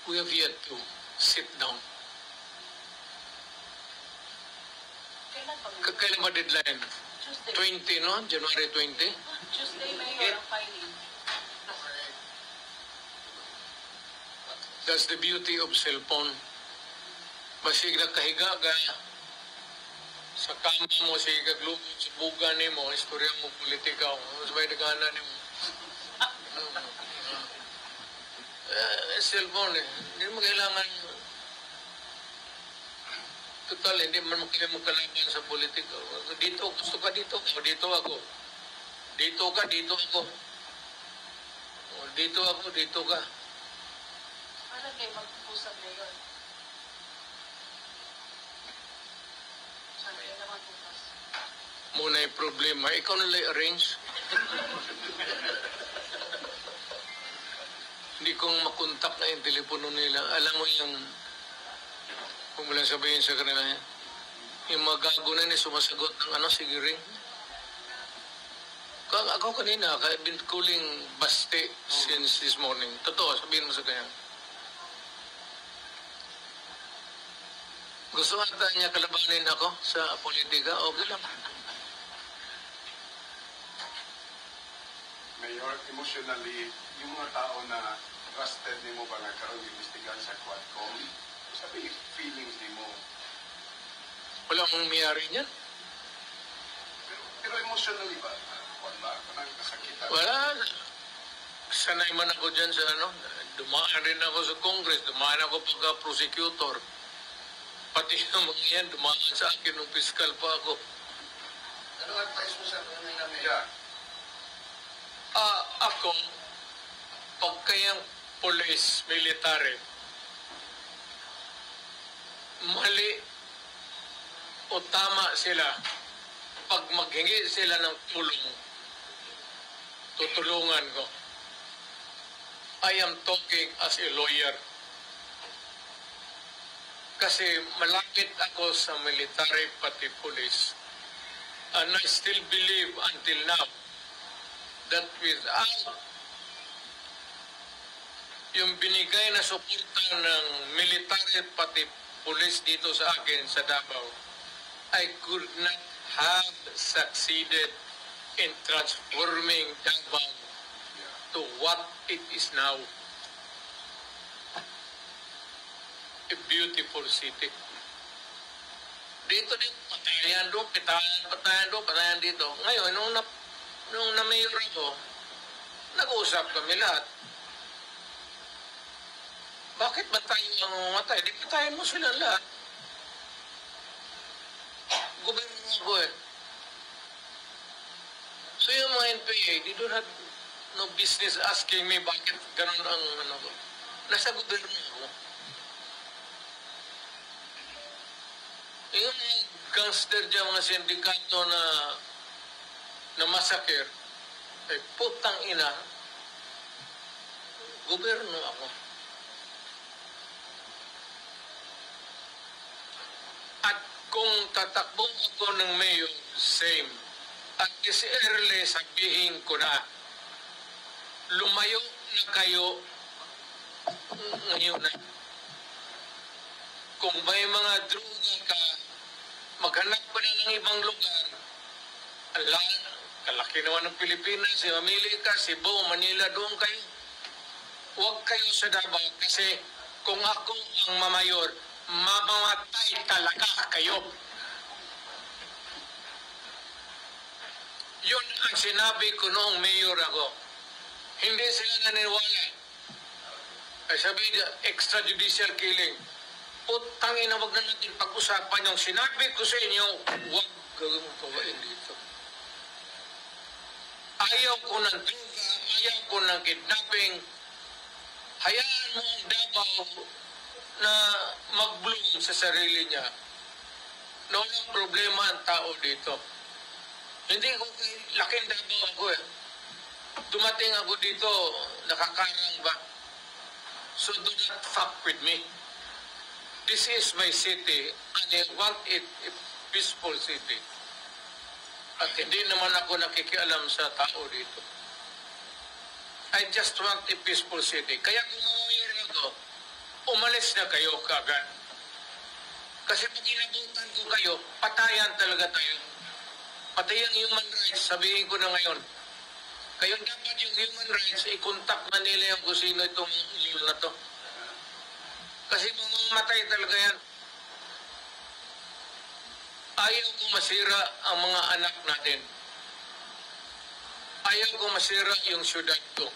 We have yet to sit down. Kailan ba deadline? Tuesday. 20, no? January 20? Tuesday, Mayor, ang filing. That's the beauty of cellphone. Basig na kahiga ka sa kama mo, sige kaglugod sa buga ni mo, istorya mo, politika mo, sabay nagana ni mo. Cellphone eh. Hindi mo kailangan, total, hindi man magkalaban sa politika. Dito, gusto ka dito, o dito ako. Dito ka, dito ako. O dito ako, dito ka. Ano kayo mag-usap ngayon? Saan kayo naman bukas? Muna yung problema, ikaw nalang arrange. Hindi kong makontak na yung telepono nila. Alam mo yung, kung mo lang sabihin sa kanila, yung mga gago na sumasagot ng sige ring. Ako kanina, I've been calling Baste since this morning. Totoo, sabihin mo sa kanya. Gusto ata niya kalabanin ako sa politika? Okay lang. Mayor, emotionally, yung mga tao na trusted ni mo ba nagkaroon investigan sa Quadcom, sabi yung feelings ni mo. Wala mong mayari niyan. Pero emotionally ba? Wala ka nang kasakitan? Wala. Sanay man ako dyan sa dumaan rin ako sa Congress, dumaan ako pagka-prosecutor. Pati yung mga yan, dumaan sa akin nung piskal pa ako. Ano advice mo sa mga namin? Yeah. Ako, pagkayang police, military, mali o tama sila pag maghingi sila ng tulong, tutulungan ko. I am talking as a lawyer. Kasi malapit ako sa military pati police. And I still believe until now that without yung binigay na suporta ng military pati police dito sa akin sa Davao, I could not have succeeded in transforming Davao to what it is now. A beautiful city. Dito patayan doon, patayan dito. Ngayon, nung na-mayor ako, nag-uusap kami lahat. Bakit ba tayo ang mamatay? Di patayin mo sila lahat. Gobyerno ako eh. So yung mga NPA, they don't have no business asking me bakit ganun ang ko. Nasa gobyerno ako. Yung mga gangster dyan, mga sindikato na massacre, ay putang ina, gobyerno ako. At kung tatakbong ako ng mayor, same. At is early sabihin ko na, lumayo na kayo ngayon na. Kung may mga droga ka, maghanap pa na ng ibang lugar. Kalaki naman ng Pilipinas, mamili ka, Cebu, Manila, doon kayo. Huwag kayo sa Davao kasi kung ako ang mamayor, mamamatay talaga kayo. Yun ang sinabi ko noong mayor ako. Hindi sila naniniwala. Ay sabi niya, extrajudicial killing. Putangin na wag na natin pag-usapan yung sinabi ko sa inyo, huwag gawin mo kawain dito. Ayaw ko ng droga, ayaw ko ng kidnapping. Hayaan mo ang Davao na mag-bloom sa sarili niya. Na walang problema ang tao dito. Hindi ko laking Davao ako eh. Dumating ako dito, nakakarang ba? So do not fuck with me. This is my city and I want it a peaceful city. At hindi naman ako nakikialam sa tao dito. I just want a peaceful city. Kaya kung mamayroon ako, umalis na kayo kaagad. Kasi pag inabutan ko kayo, patayan talaga tayo. Patayan human rights, sabihin ko na ngayon. Kayo dapat yung human rights, i-contact na nila yung kung sino itong ilo na to. Kasi mamamatay talaga yan. Ayaw ko masira ang mga anak natin. Ayaw ko masira yung syudad ko.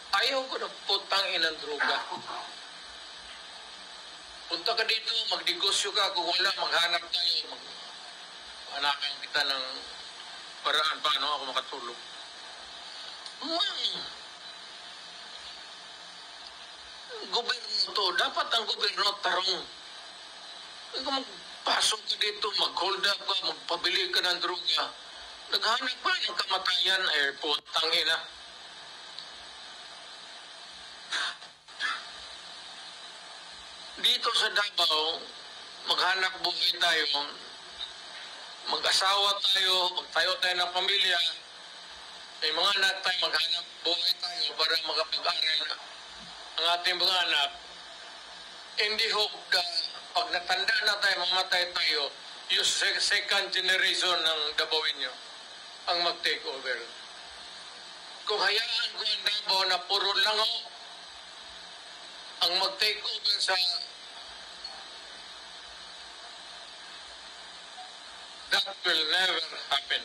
Ayaw ko na putang inang droga. Punta ka dito, magnegosyo ka. Kung wala, maghanap tayo. Anakan kita ng paraan paano ako makatulog. Gobyerno to. Dapat ang gobyerno tarong. Kung magpasok ka dito, mag-hold up ka, magpabili ka ng droga. Naghanap pa ng kamatayan, putang ina. Dito sa Davao, maghanap buhay tayo, mag-asawa tayo, magtayo tayo ng pamilya, may mga anak tayo, maghanap buhay tayo para makapag-aral ang ating mga anak. Hindi hope na pag natanda na tayo, mamatay tayo, yung second generation ng Davaoenyo ang mag-take over. Kung hayaan ko ang Davao na puro lango ang mag-take over sa that will never happen.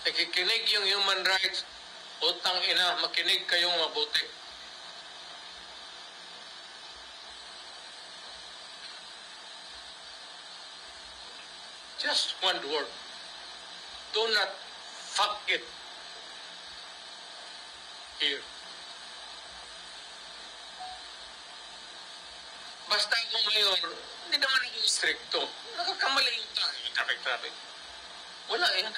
Nakikinig yung human rights, utang ina, makinig kayong mabuti. Just one word. Do not fuck it here. Basta ako ngayon, hindi naman ako stricto. Nakakamali yung tayo, traffic. Wala yan.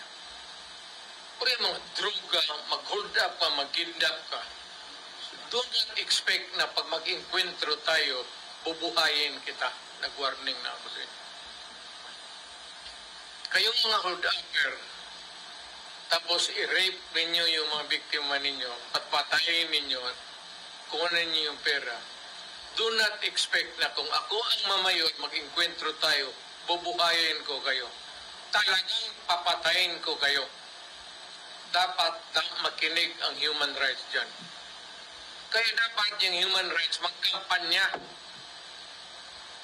Pero yung mga droga, mag-hold up ka, mag-kidnap ka. Do not expect na pag mag-enkwentro tayo, bubuhayin kita. Nag-warning na ako sa'yo. Kayong mga hold-upper, tapos i-rape ninyo yung mga biktima ninyo at patayin ninyo at kunin ninyo yung pera. Do not expect na kung ako ang mamayon, mag-enkwentro tayo, bubuhayin ko kayo. Talagang papatayin ko kayo. Dapat makinig ang human rights dyan. Kaya dapat yung human rights magkampanya.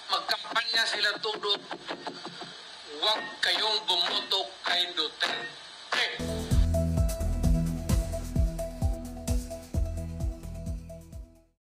Magkampanya sila tudod. Huwag kayong bumoto kay Duterte.